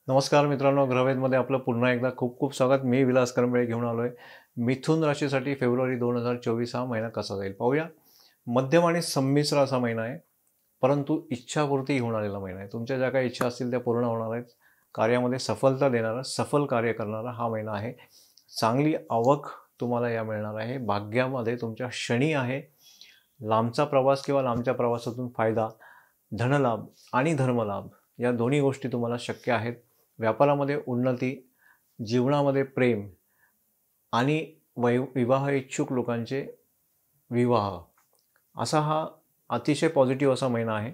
नमस्कार मित्रांनो, ग्रहवेधमध्ये आपलं पुन्हा एकदा खूप खूप स्वागत. मी विलास करंबळे घेऊन आलोय. मिथुन राशीसाठी फेब्रुवारी 2024 हा महिना कसा जाईल पाहूया. मध्यम आणि संमिश्र असा महिना आहे, परंतु इच्छापूर्ती घेऊन आलेला महिना आहे. तुमच्या ज्या काही इच्छा असतील त्या पूर्ण होणार आहेत. कार्यामध्ये सफलता देणारा, सफल कार्य करणारा हा महिना आहे. चांगली आवक तुम्हाला या मिळणार आहे. भाग्यामध्ये तुमच्या शनी आहे. लांबचा प्रवास किंवा लांबच्या प्रवासातून फायदा, धनलाभ आणि धर्मलाभ या दोन्ही गोष्टी तुम्हाला शक्य आहेत. व्यापारामध्ये उन्नती, जीवनामध्ये प्रेम आणि विवाह इच्छुक लोकांचे विवाह, असा हा अतिशय पॉझिटिव्ह असा महिना आहे.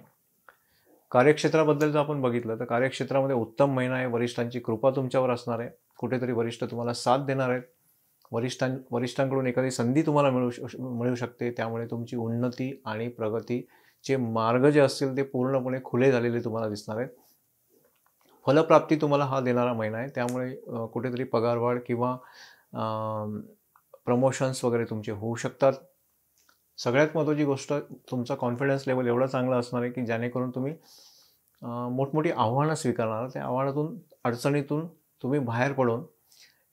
कार्यक्षेत्राबद्दल जर आपण बघितलं तर कार्यक्षेत्रामध्ये उत्तम महिना आहे. वरिष्ठांची कृपा तुमच्यावर असणार आहे. कुठेतरी वरिष्ठ तुम्हाला साथ देणार आहेत. वरिष्ठांकडून एखादी संधी तुम्हाला मिळू शकते. त्यामुळे तुमची उन्नती आणि प्रगतीचे मार्ग जे असतील ते पूर्णपणे खुले झालेले तुम्हाला दिसणार आहेत. फलप्राप्ती तुम्हाला हा देणारा महिना आहे. त्यामुळे कुठेतरी पगारवाढ किंवा प्रमोशन्स वगैरे तुमचे होऊ शकतात. सगळ्यात महत्त्वाची गोष्ट, तुमचा कॉन्फिडन्स लेवल एवढा चांगला असणार आहे की जेणेकरून तुम्ही मोठमोठी आव्हानं स्वीकारणार. त्या आव्हानातून, अडचणीतून तुम्ही बाहेर पडून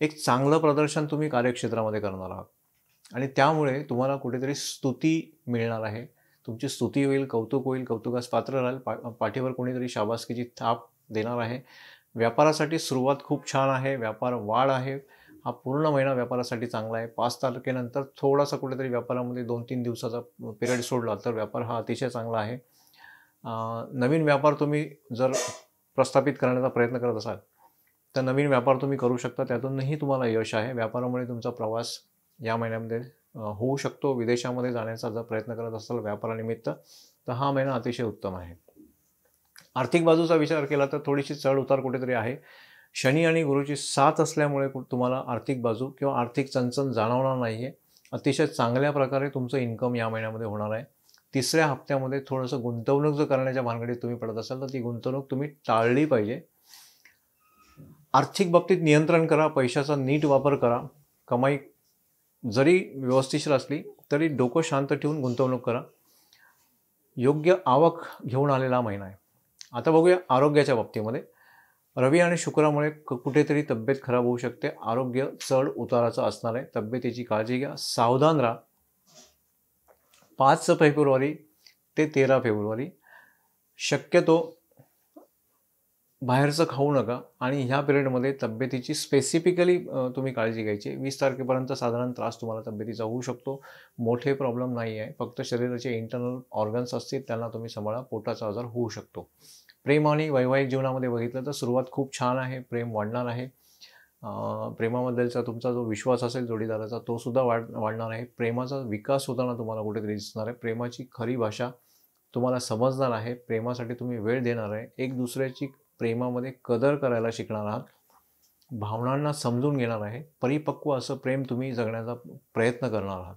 एक चांगलं प्रदर्शन तुम्ही कार्यक्षेत्रामध्ये करणार आहात आणि त्यामुळे तुम्हाला कुठेतरी स्तुती मिळणार आहे. तुमची स्तुती होईल, कौतुक होईल, कौतुकास पात्र राहाल. पाठीवर कोणीतरी शाबासकीची थाप देणार आहे. व्यापारासाठी सुरुवात खूप छान आहे. व्यापार वाढ आहे. हा पूर्ण महिना व्यापारासाठी चांगला आहे. 5 तारखेनंतर थोडासा कुठेतरी व्यापारामध्ये 2-3 दिवसाचा पिरियड सोडला तर व्यापार हा अतिशय चांगला आहे. नवीन व्यापार तुम्ही जर प्रस्थापित करण्याचा प्रयत्न करत असाल तर नवीन व्यापार तुम्ही करू शकता. त्यातूनही तुम्हाला यश आहे. व्यापारामुळे तुमचा प्रवास या महिन्यामध्ये होऊ शकतो. विदेशामध्ये जाण्याचा जर प्रयत्न करत असाल व्यापारानिमित्त तर हा महिना अतिशय उत्तम आहे. आर्थिक बाजूचा विचार केला तर थोडीशी चढ उतार कुठेतरी आहे. शनी आणि गुरुची साथ असल्यामुळे तुम्हाला आर्थिक बाजू किंवा आर्थिक चणचण जाणवणार नाही आहे. अतिशय चांगल्या प्रकारे तुमचं इन्कम या महिन्यामध्ये होणार आहे. तिसऱ्या हप्त्यामध्ये थोडंसं गुंतवणूक जर करण्याच्या भानगडीत तुम्ही पडत असाल तर ती गुंतवणूक तुम्ही टाळली पाहिजे. आर्थिक बाबतीत नियंत्रण करा. पैशाचा नीट वापर करा. कमाई जरी व्यवस्थिशीर असली तरी डोकं शांत ठेवून गुंतवणूक करा. योग्य आवक घेऊन आलेला महिना आहे. आता बघूया आरोग्याच्या बाबतीमध्ये. रवी आणि शुक्रामुळे कुठेतरी तब्येत खराब होऊ शकते. आरोग्य चढ उताराचं असणार आहे. तब्येतीची काळजी घ्या. सावधान राहा. 5 फेब्रुवारी ते 13 फेब्रुवारी शक्यतो बाहेरचं खाऊ नका आणि ह्या पिरियडमध्ये तब्येतीची स्पेसिफिकली तुम्ही काळजी घ्यायची. 20 तारखेपर्यंत साधारण त्रास तुम्हाला तब्येतीचा होऊ शकतो. मोठे प्रॉब्लेम नाही आहे. फक्त शरीराचे इंटरनल ऑर्गन्स असतील त्यांना तुम्ही सांभाळा. पोटाचा आजार होऊ शकतो. प्रेम आणि वैवाहिक जीवनामध्ये बघितलं तर सुरुवात खूप छान आहे. प्रेम वाढणार आहे. प्रेमाबद्दलचा तुमचा जो विश्वास असेल जोडीदाराचा तो सुद्धा वाढणार आहे. प्रेमाचा विकास होताना तुम्हाला कुठेतरी दिसणार आहे. प्रेमाची खरी भाषा तुम्हाला समजणार आहे. प्रेमासाठी तुम्ही वेळ देणार आहे. एक दुसऱ्याची प्रेमामध्ये कदर करायला शिकणार आहात. भावनांना समजून घेणार आहे. परिपक्व असं प्रेम तुम्ही जगण्याचा प्रयत्न करणार आहात.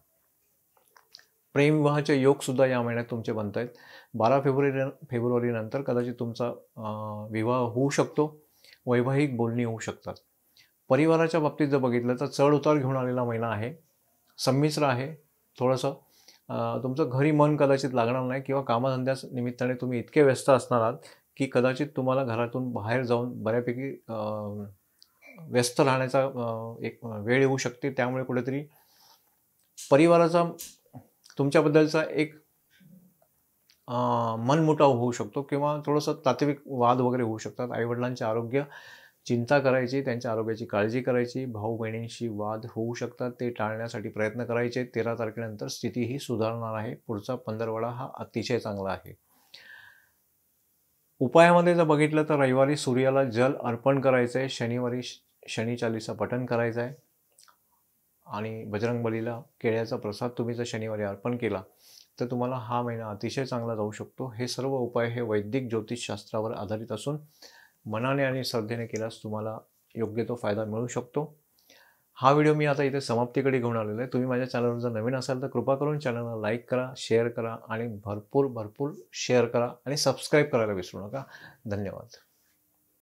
प्रेमविवाहाचे योग सुद्धा या महिन्यात तुमचे बनत आहेत. 12 फेब्रुवारी नंतर कदाचित तुमचा विवाह होऊ शकतो. वैवाहिक बोलणी होऊ शकतात. परिवाराच्या बाबतीत जर बघितलं तर चढ उतार घेऊन आलेला महिना आहे. संमिश्र आहे. थोडंसं तुमचं घरी मन कदाचित लागणार नाही किंवा कामधंद्या निमित्ताने तुम्ही इतके व्यस्त असणार आहात की कदाचित तुम्हाला घरातून बाहेर जाऊन बऱ्यापैकी व्यस्त राहण्याचा एक वेळ येऊ शकते. त्यामुळे कुठेतरी परिवाराचा तुमच्याबद्दलचा एक मनमुटाव होऊ शकतो किंवा थोडंसं तात्विक वाद वगैरे होऊ शकतात. आईवडिलांचे आरोग्य चिंता करायची, त्यांच्या आरोग्याची काळजी करायची. भाऊ बहिणींशी वाद होऊ शकतात, ते टाळण्यासाठी प्रयत्न करायचे. 13 तारखेनंतर स्थितीही सुधारणार आहे. पुढचा पंधरवडा हा अतिशय चांगला आहे. उपायामध्ये जर बघितलं तर रविवारी सूर्याला जल अर्पण करायचं आहे. शनिवारी शनी चालीसा पठण करायचं आहे आणि बजरंगबलीला केळ्याचा प्रसाद तुम्ही जर शनिवारी अर्पण केला तर तुम्हाला हा महिना अतिशय चांगला जाऊ शकतो. हे सर्व उपाय हे वैदिक ज्योतिषशास्त्रावर आधारित असून मनाने आणि श्रद्धेने केल्यास तुम्हाला योग्य तो फायदा मिळू शकतो. हा व्हिडिओ मी आता इथे समाप्तीकडे घेऊन आलेला आहे. तुम्ही माझ्या चॅनलवर जर नवीन असाल तर कृपा करून चॅनलला लाईक करा, शेअर करा आणि भरपूर शेअर करा आणि सबस्क्राईब करायला विसरू नका. धन्यवाद.